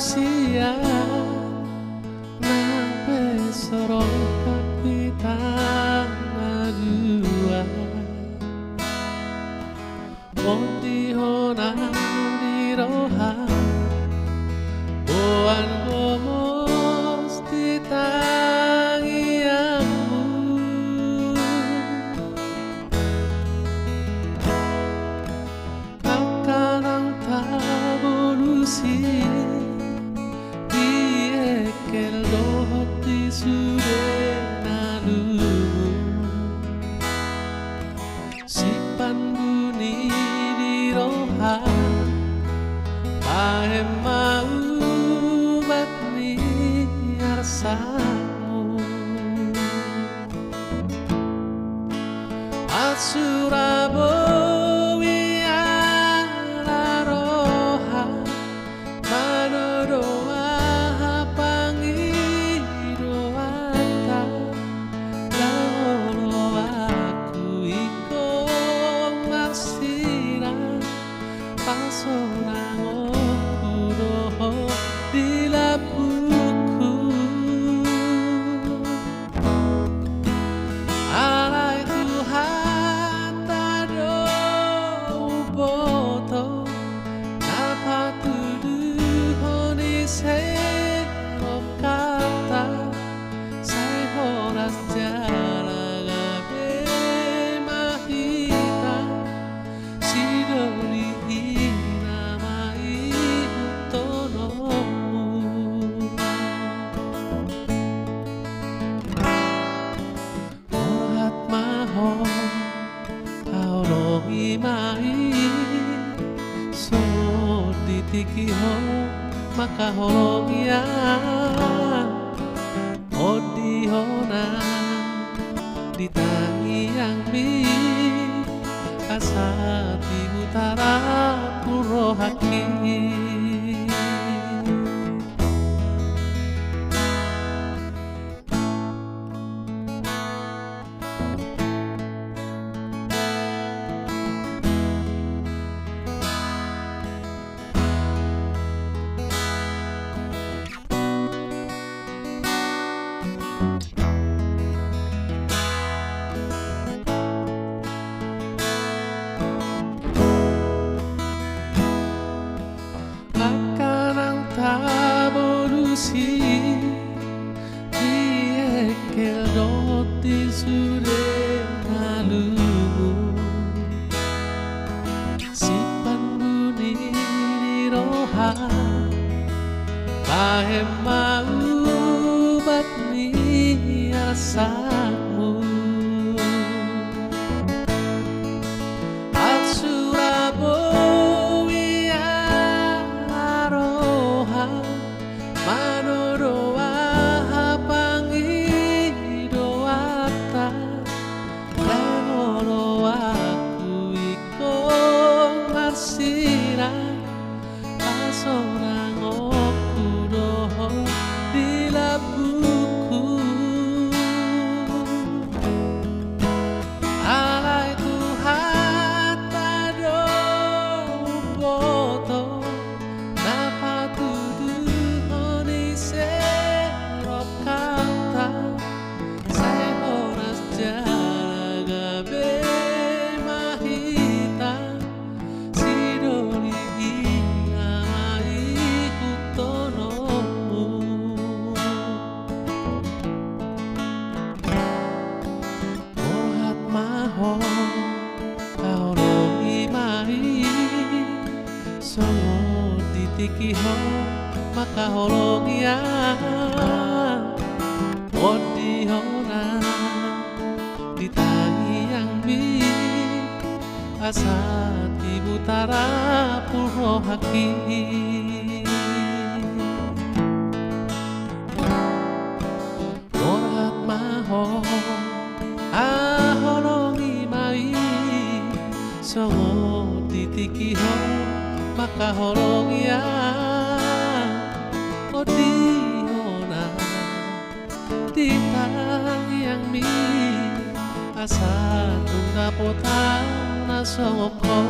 manusia nang besorong kapitan dua Ondi honang di rohan Boan gomos di tangianmu Akan tavolusi di ekel doti sudenalu Sipan buni di rohan Pahem mau batni arsamu Asurabowi ala roha Madodoa pangidoata Laolo aku iko maksira Pasorang okudoho di labuku Alay Tuhan tado uboto Napatuduhoni serop kata Say horas jaragabe mahita Sidori So ditikiho makahologia Odihona ditangi yang bi Asati utara puro haki Tavolusi di ekel doti sudenalu Sipan buni di rohan Pahem mau batni asamu Asurabowi ala roha Madodoa pangidoata Laolo aku iko marsira Pasorang okudoho di labuku Alay Tuhan tado uboto Napatuduhoni serop kata Say horas jaragabe mahita Sidori inamai kutonomu Mohat maho kaolo imai Songo ditikiho makahologia Odihona ditangi yang bi Asati utara puro haki Morat maho aholongi mai Songo ditikiho makahologia Odihona ditangi yang mi Asa tunggapotan na songoko